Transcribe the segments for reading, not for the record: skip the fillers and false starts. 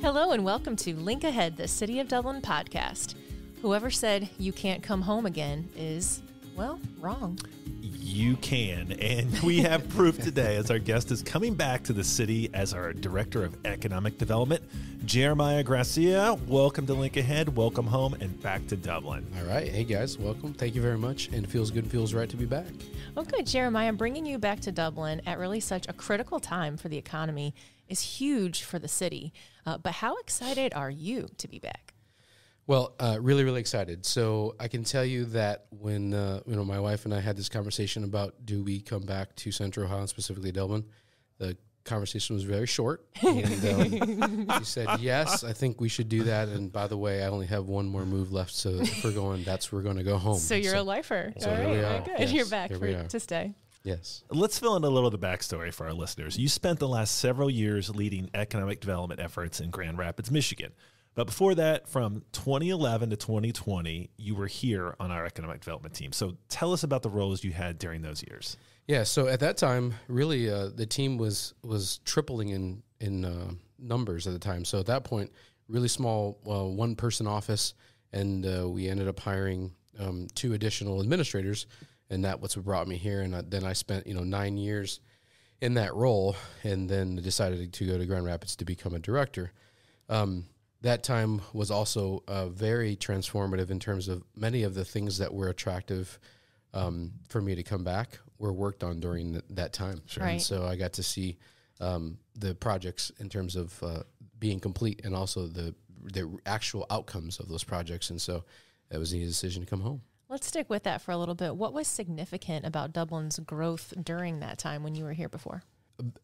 Hello and welcome to Link Ahead, the City of Dublin podcast. Whoever said you can't come home again is, well, wrong. You can, and we have proof today as our guest is coming back to the city as our Director of Economic Development, Jeremiah Gracia. Welcome to Link Ahead, welcome home, and back to Dublin. All right. Hey, guys. Welcome. Thank you very much. And it feels good and feels right to be back. Well, good, Jeremiah. Bringing you back to Dublin at really such a critical time for the economy is huge for the city. But how excited are you to be back? Well, really, really excited. So I can tell you that when my wife and I had this conversation about do we come back to Central Ohio, specifically Dublin, the conversation was very short. And she said, yes, I think we should do that. And by the way, I only have one more move left. So if we're going, we're going to go home. So you're a lifer. So all here we right, are. good. Yes, You're back here we are. to stay. Yes. Let's fill in a little of the backstory for our listeners. You spent the last several years leading economic development efforts in Grand Rapids, Michigan. But before that, from 2011 to 2020, you were here on our economic development team. So tell us about the roles you had during those years. Yeah. So at that time, really, the team was tripling in numbers at the time. So at that point, really small one-person office, and we ended up hiring 2 additional administrators, and that's what brought me here. And then I spent 9 years in that role, and then decided to go to Grand Rapids to become a director. That time was also very transformative in terms of many of the things that were attractive for me to come back were worked on during that time. Sure. Right. And so I got to see the projects in terms of being complete and also the actual outcomes of those projects. And so that was the decision to come home. Let's stick with that for a little bit. What was significant about Dublin's growth during that time when you were here before?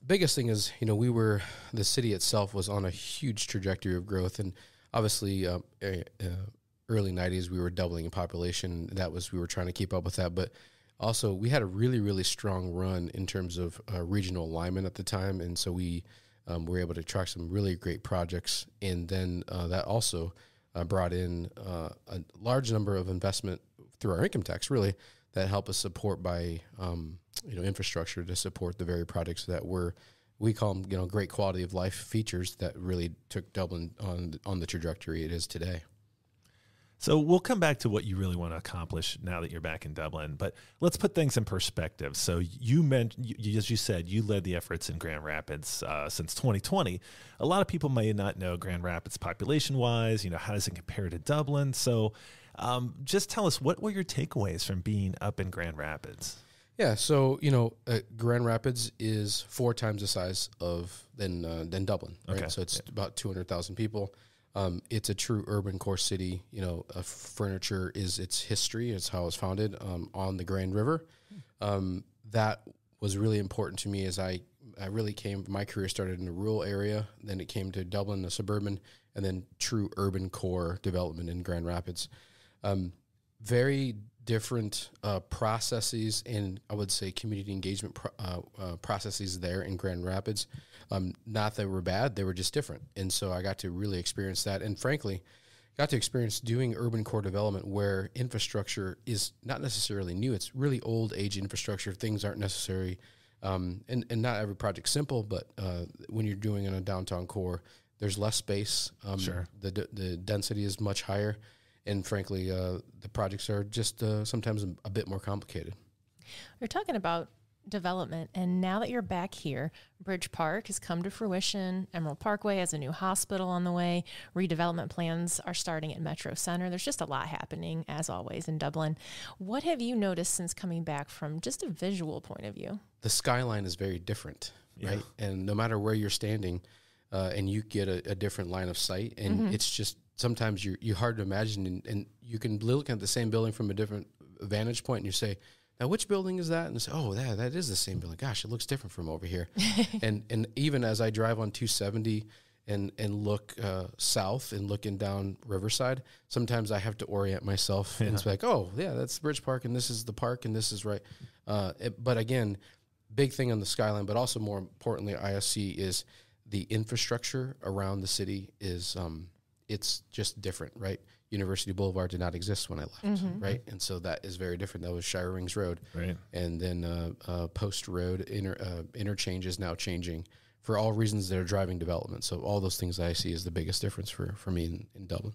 Biggest thing is, the city itself was on a huge trajectory of growth, and obviously, early 90s we were doubling in population. We were trying to keep up with that, but also we had a really, really strong run in terms of regional alignment at the time, and so we were able to attract some really great projects, and then that also brought in a large number of investment through our income tax, really, that help us support by infrastructure to support the very projects that we call them, great quality of life features that really took Dublin on the trajectory it is today. So we'll come back to what you really want to accomplish now that you're back in Dublin, but let's put things in perspective. So you mentioned, as you said, you led the efforts in Grand Rapids since 2020. A lot of people may not know Grand Rapids population-wise. How does it compare to Dublin? So just tell us, what were your takeaways from being up in Grand Rapids? Yeah, so Grand Rapids is 4 times the size than Dublin, right? Okay. So it's about 200,000 people. It's a true urban core city. Furniture is its history. It's how it was founded on the Grand River. That was really important to me as I really my career started in a rural area. Then it came to Dublin, the suburban, and then true urban core development in Grand Rapids. Very different processes and I would say community engagement processes there in Grand Rapids. Not that they were bad, they were just different. And so I got to really experience that. And frankly, got to experience doing urban core development where infrastructure is not necessarily new. It's really old age infrastructure. Things aren't necessary. And not every project's simple, but when you're doing in a downtown core, there's less space. Sure. The density is much higher. And frankly, the projects are just sometimes a bit more complicated. We're talking about development, and now that you're back here, Bridge Park has come to fruition. Emerald Parkway has a new hospital on the way. Redevelopment plans are starting at Metro Center. There's just a lot happening, as always, in Dublin. What have you noticed since coming back from just a visual point of view? The skyline is very different, right? And no matter where you're standing, and you get a different line of sight, and it's just sometimes you're hard to imagine, and you can look at the same building from a different vantage point, and you say, now which building is that? And you say, oh, that is the same building. Gosh, it looks different from over here. and even as I drive on 270 and look south and looking down Riverside, sometimes I have to orient myself and it's like, oh, yeah, that's Bridge Park, and this is the park, and this is right. But again, big thing on the skyline, but also more importantly, ISC is the infrastructure around the city is it's just different, right? University Boulevard did not exist when I left, right? And so that is very different. That was Shire Rings Road. Right. And then Post Road interchange is now changing for all reasons that are driving development. So all those things I see is the biggest difference for me in Dublin.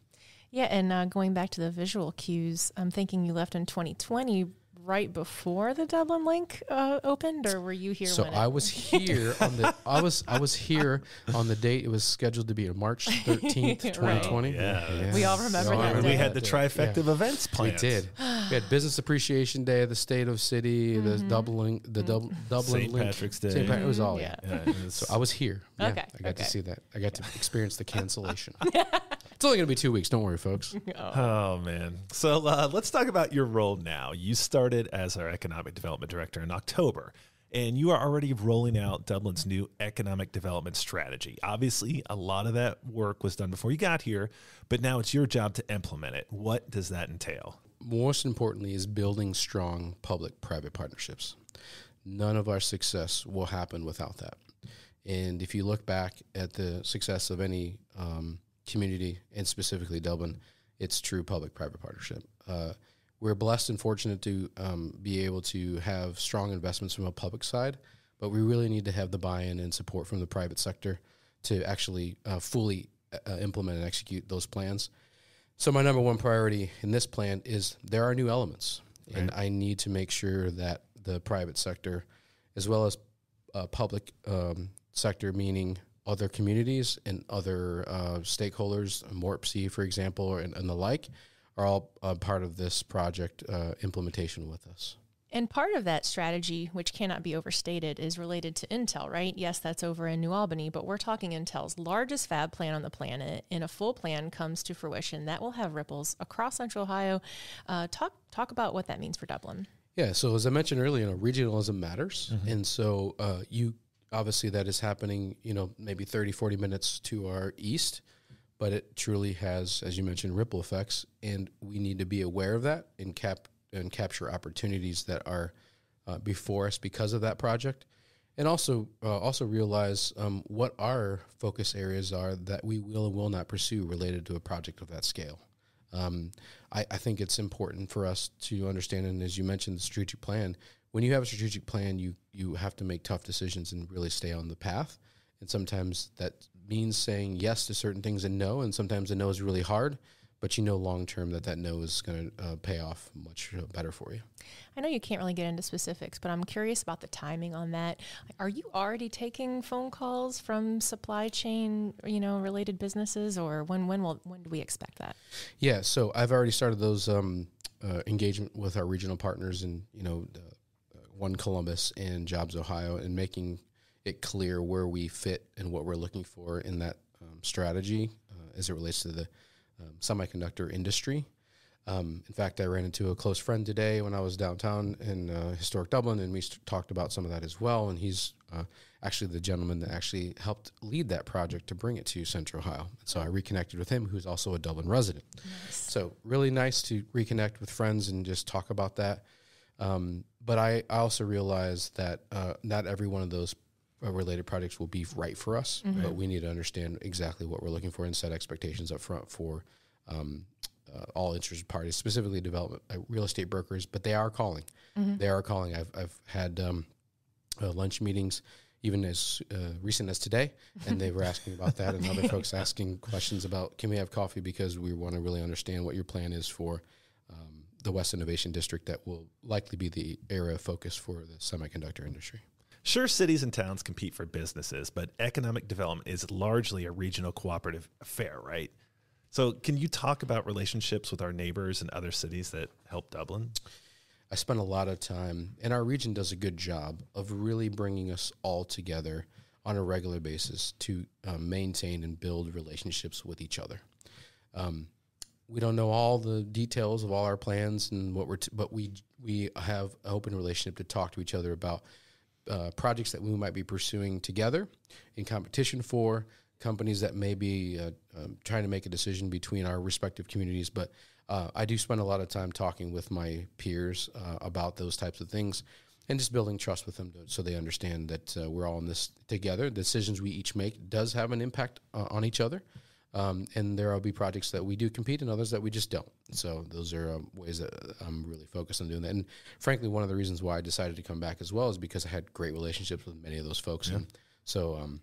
Yeah, and going back to the visual cues, I'm thinking you left in 2020 right before the Dublin link opened, or were you here? So when I was here on the I was here on the date it was scheduled to be on March 13th, 2020. Right. Yeah. We all remember that And day. we had the trifecta of events planned. We did. We had Business Appreciation Day, the State of City, the Dublin Dublin St. link. Patrick's Day. It was all Yeah. So I was here. Yeah, Okay, I got to okay. see that. I got to experience the cancellation. It's only going to be 2 weeks. Don't worry, folks. Oh, man. So let's talk about your role now. You started as our Economic Development Director in October, and you are already rolling out Dublin's new economic development strategy. Obviously, a lot of that work was done before you got here, but now it's your job to implement it. What does that entail? Most importantly is building strong public-private partnerships. None of our success will happen without that. And if you look back at the success of any community, and specifically Dublin, it's true public-private partnership. We're blessed and fortunate to be able to have strong investments from a public side, but we really need to have the buy-in and support from the private sector to actually fully implement and execute those plans. So my number one priority in this plan is there are new elements, and I need to make sure that the private sector, as well as public sector, meaning other communities and other stakeholders, MORPC, for example, and the like, are all part of this project implementation with us. And part of that strategy, which cannot be overstated, is related to Intel, right? Yes, that's over in New Albany, but we're talking Intel's largest fab plant on the planet. And a full plan comes to fruition that will have ripples across Central Ohio. Talk about what that means for Dublin. Yeah, so as I mentioned earlier, regionalism matters. And so obviously that is happening, maybe 30, 40 minutes to our east, but it truly has, as you mentioned, ripple effects, and we need to be aware of that and capture opportunities that are before us because of that project, and also realize what our focus areas are that we will and will not pursue related to a project of that scale. I think it's important for us to understand, and as you mentioned, the strategic plan. When you have a strategic plan, you have to make tough decisions and really stay on the path. And sometimes that means saying yes to certain things and no, and sometimes the no is really hard, but long term that no is going to pay off much better for you. I know you can't really get into specifics, but I'm curious about the timing on that. Are you already taking phone calls from supply chain, related businesses, or when do we expect that? Yeah, so I've already started those engagement with our regional partners in One Columbus and Jobs Ohio, and making it clear where we fit and what we're looking for in that strategy as it relates to the semiconductor industry. In fact, I ran into a close friend today when I was downtown in historic Dublin, and we talked about some of that as well. And he's actually the gentleman that actually helped lead that project to bring it to Central Ohio. And so I reconnected with him, who's also a Dublin resident. Nice. So really nice to reconnect with friends and just talk about that. But I also realize that not every one of those related projects will be right for us, but we need to understand exactly what we're looking for and set expectations up front for all interested parties, specifically development, real estate brokers, but they are calling. They are calling. I've had lunch meetings even as recent as today, and they were asking about that, and other folks asking questions about, can we have coffee, because we want to really understand what your plan is for the West Innovation District that will likely be the area of focus for the semiconductor industry. Sure, cities and towns compete for businesses, but economic development is largely a regional cooperative affair, right? So can you talk about relationships with our neighbors and other cities that help Dublin? I spend a lot of time, and our region does a good job of really bringing us all together on a regular basis to maintain and build relationships with each other. We don't know all the details of all our plans and but we have an open relationship to talk to each other about projects that we might be pursuing together in competition for, companies that may be trying to make a decision between our respective communities. But I do spend a lot of time talking with my peers about those types of things and just building trust with them so they understand that we're all in this together. The decisions we each make does have an impact on each other. And there will be projects that we do compete and others that we just don't. So those are ways that I'm really focused on doing that. And frankly, one of the reasons why I decided to come back as well is because I had great relationships with many of those folks. Yeah. And so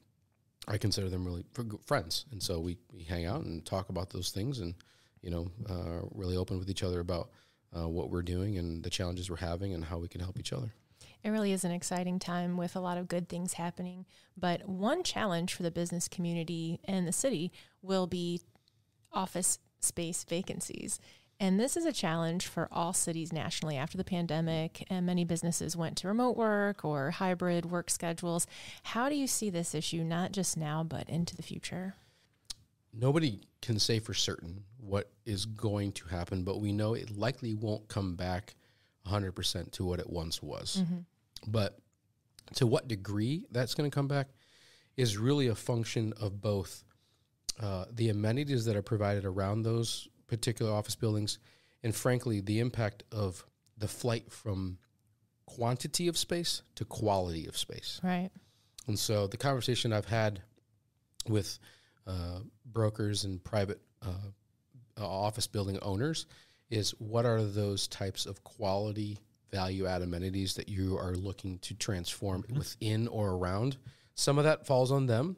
I consider them really friends. And so we hang out and talk about those things and, really open with each other about what we're doing and the challenges we're having and how we can help each other. It really is an exciting time with a lot of good things happening. But one challenge for the business community and the city will be office space vacancies. And this is a challenge for all cities nationally after the pandemic, and many businesses went to remote work or hybrid work schedules. How do you see this issue, not just now, but into the future? Nobody can say for certain what is going to happen, but we know it likely won't come back 100% to what it once was. Mm-hmm. But to what degree that's going to come back is really a function of both the amenities that are provided around those particular office buildings, and frankly, the impact of the flight from quantity of space to quality of space. Right. And so the conversation I've had with brokers and private office building owners is, what are those types of quality value-add amenities that you are looking to transform within or around? Some of that falls on them.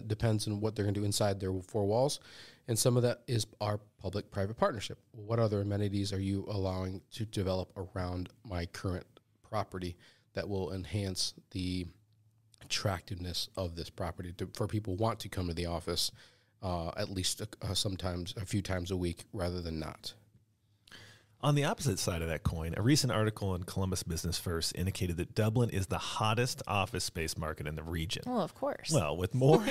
Depends on what they're going to do inside their four walls. And some of that is our public-private partnership. What other amenities are you allowing to develop around my current property that will enhance the attractiveness of this property for people who want to come to the office at least sometimes a few times a week rather than not? On the opposite side of that coin, a recent article in Columbus Business First indicated that Dublin is the hottest office space market in the region. Well, of course. Well, with more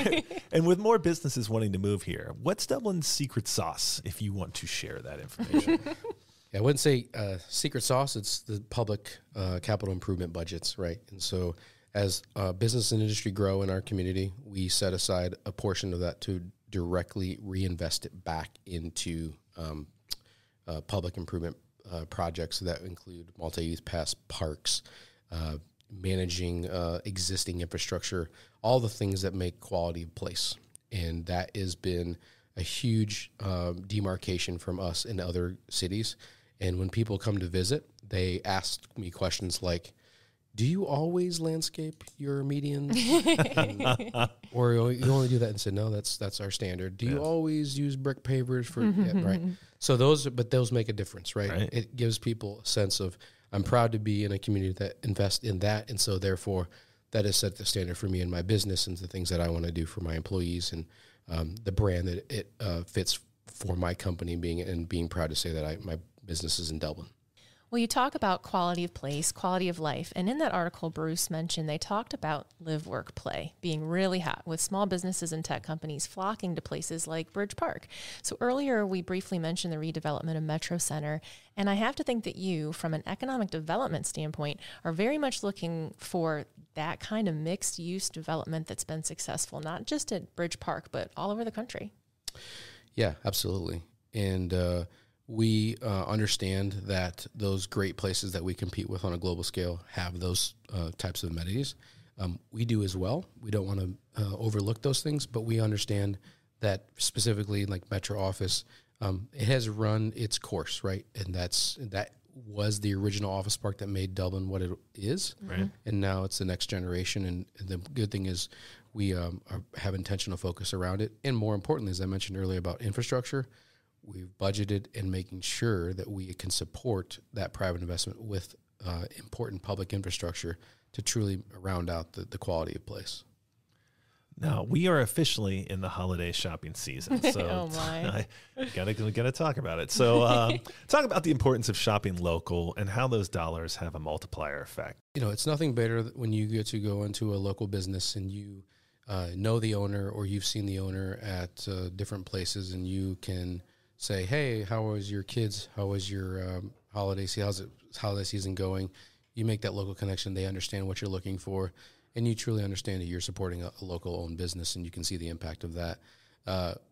and with more businesses wanting to move here, what's Dublin's secret sauce, if you want to share that information? Yeah, I wouldn't say secret sauce. It's the public capital improvement budgets, right? And so as business and industry grow in our community, we set aside a portion of that to directly reinvest it back into public improvement projects that include multi-use pass parks, managing existing infrastructure, all the things that make quality of place. And that has been a huge demarcation from us in other cities. And when people come to visit, they ask me questions like, do you always landscape your medians? Or you only do that and say, no, that's our standard. Do you always use brick pavers for, right? So those make a difference, right? It gives people a sense of, I'm proud to be in a community that invests in that. And so therefore that has set the standard for me and my business and the things that I want to do for my employees and the brand that it fits for my company being proud to say that my business is in Dublin. Well, you talk about quality of place, quality of life. And in that article Bruce mentioned, they talked about live, work, play being really hot with small businesses and tech companies flocking to places like Bridge Park. So earlier we briefly mentioned the redevelopment of Metro Center. And I have to think that you, from an economic development standpoint, are very much looking for that kind of mixed use development that's been successful, not just at Bridge Park, but all over the country. Yeah, absolutely. And we understand that those great places that we compete with on a global scale have those types of amenities. We do as well. We don't want to overlook those things, but we understand that specifically like Metro Office, it has run its course, right? And that was the original office park that made Dublin what it is. Right. And now it's the next generation. And the good thing is we have intentional focus around it. And more importantly, as I mentioned earlier about infrastructure, we've budgeted and making sure that we can support that private investment with important public infrastructure to truly round out the quality of place. Now, we are officially in the holiday shopping season, so I gotta talk about it. So talk about the importance of shopping local and how those dollars have a multiplier effect. You know, it's nothing better when you get to go into a local business and you know the owner or you've seen the owner at different places and you can say, hey, how was your kids? How was your holiday season going? You make that local connection. They understand what you're looking for, and you truly understand that you're supporting a local-owned business, and you can see the impact of that.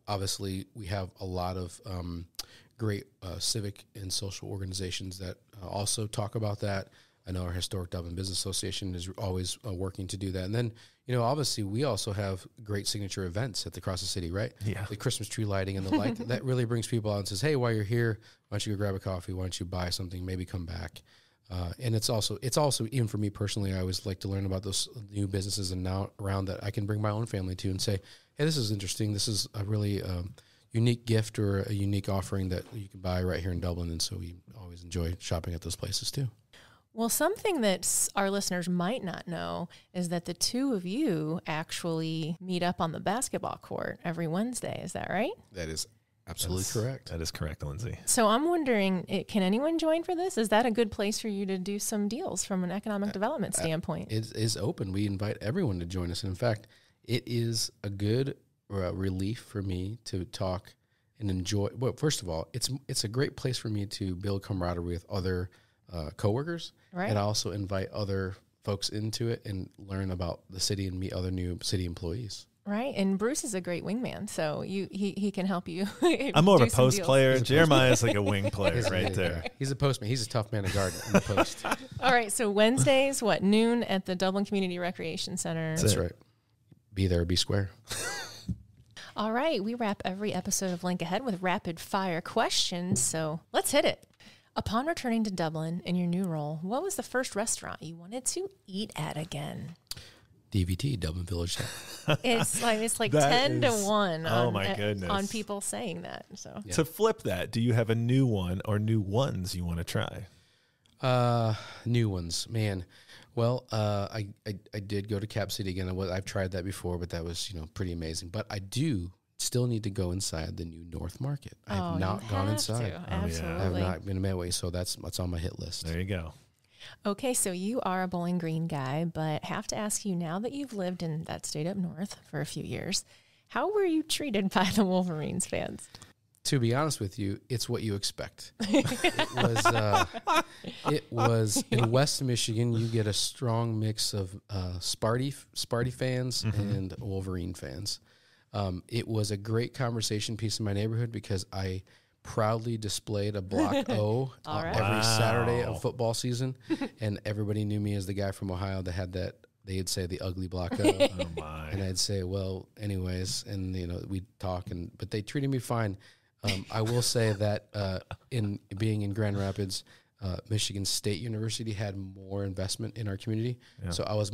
Obviously, we have a lot of great civic and social organizations that also talk about that. I know our Historic Dublin Business Association is always working to do that. And then, you know, obviously we also have great signature events across the city, right? Yeah. The Christmas tree lighting and the like. That really brings people out and says, hey, while you're here, why don't you go grab a coffee? Why don't you buy something? Maybe come back. And it's also even for me personally, I always like to learn about those new businesses and now around that I can bring my own family to and say, hey, this is interesting. This is a really unique gift or a unique offering that you can buy right here in Dublin. And so we always enjoy shopping at those places too. Well, something that our listeners might not know is that the two of you actually meet up on the basketball court every Wednesday. Is that right? That is absolutely correct. That is correct, Lindsay. So I'm wondering, can anyone join for this? Is that a good place for you to do some deals from an economic development standpoint? It is open. We invite everyone to join us. And in fact, it is a good relief for me to talk and enjoy. Well, first of all, it's a great place for me to build camaraderie with other coworkers. Right. And I also invite other folks into it and learn about the city and meet other new city employees. Right. And Bruce is a great wingman, so he can help you. I'm more of a post player. Jeremiah's like a wing player right there. He's a postman. He's a tough man to guard in the post. All right. So Wednesdays, noon at the Dublin Community Recreation Center. That's right. Be there, be square. All right. We wrap every episode of Link Ahead with rapid fire questions. So let's hit it. Upon returning to Dublin in your new role, what was the first restaurant you wanted to eat at again? DVT, Dublin Village. It's like 10 to 1 oh my goodness. on people saying that. So To flip that, do you have a new one or new ones you want to try? New ones, man. Well, I did go to Cap City again. I've tried that before, but that was pretty amazing. But I do still need to go inside the new North Market. I have not gone inside. Absolutely. I have not been in Medway, so that's on my hit list. There you go. Okay, so you are a Bowling Green guy, but have to ask you, now that you've lived in that state up north for a few years, how were you treated by the Wolverines fans? To be honest with you, it's what you expect. It was in West Michigan. You get a strong mix of Sparty fans and Wolverine fans. It was a great conversation piece in my neighborhood because I proudly displayed a Block O every Saturday of football season, and everybody knew me as the guy from Ohio that had that. They'd say the ugly Block O, and I'd say, well, anyways, and we'd talk, but they treated me fine. I will say that in being in Grand Rapids, Michigan State University had more investment in our community, so I was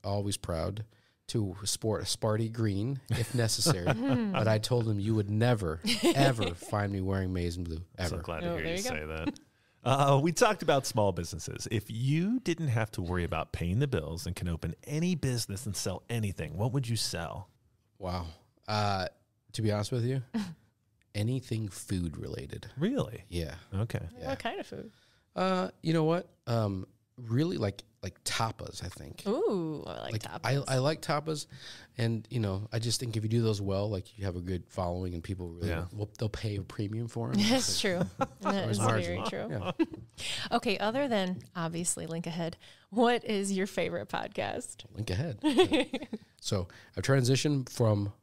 always proud to sport a Sparty green if necessary. But I told them you would never, ever find me wearing maize and blue, ever. So glad to hear you say that. We talked about small businesses. If you didn't have to worry about paying the bills and can open any business and sell anything, what would you sell? Wow. To be honest with you, anything food related. Really? Yeah. Okay. Yeah. What kind of food? You know what? Really like tapas, I think. Ooh, I like tapas. I like tapas, and I just think if you do those well, like you have a good following, and people really they'll pay a premium for them. That's true. That is very true. Yeah. Okay, other than obviously Link Ahead, what is your favorite podcast? Link Ahead. So I've transitioned from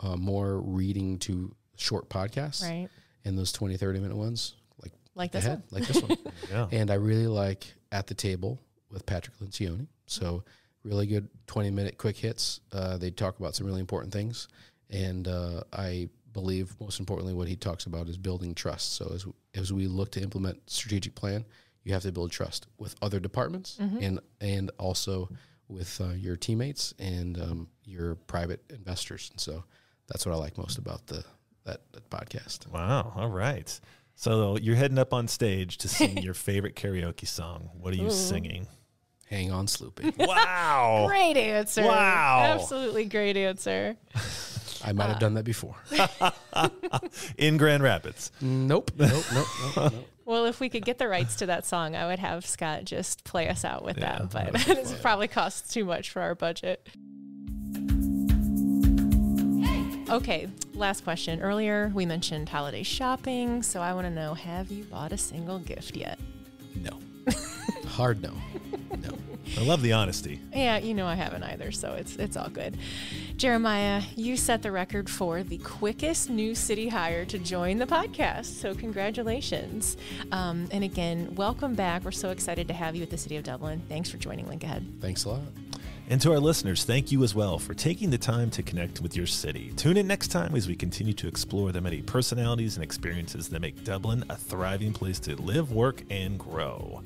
more reading to short podcasts, right? And those 20, 30-minute ones, like this one. Like this one. And I really like At the Table with Patrick Lencioni. So really good 20-minute quick hits. They talk about some really important things. And I believe most importantly what he talks about is building trust. So as we look to implement strategic plan, you have to build trust with other departments and also with your teammates and your private investors. And so that's what I like most about that podcast. Wow. All right. So you're heading up on stage to sing your favorite karaoke song. What are you singing? Hang On Sloopy. Wow. Great answer. Wow. Absolutely great answer. I might have done that before. In Grand Rapids. Nope. Well, if we could get the rights to that song, I would have Scott just play us out with that. But it probably costs too much for our budget. Okay, last question. Earlier, we mentioned holiday shopping, so I want to know, have you bought a single gift yet? No. Hard no. No. I love the honesty. Yeah, I haven't either, so it's all good. Jeremiah, you set the record for the quickest new city hire to join the podcast, so congratulations. And again, welcome back. We're so excited to have you at the City of Dublin. Thanks for joining Link Ahead. Thanks a lot. And to our listeners, thank you as well for taking the time to connect with your city. Tune in next time as we continue to explore the many personalities and experiences that make Dublin a thriving place to live, work, and grow.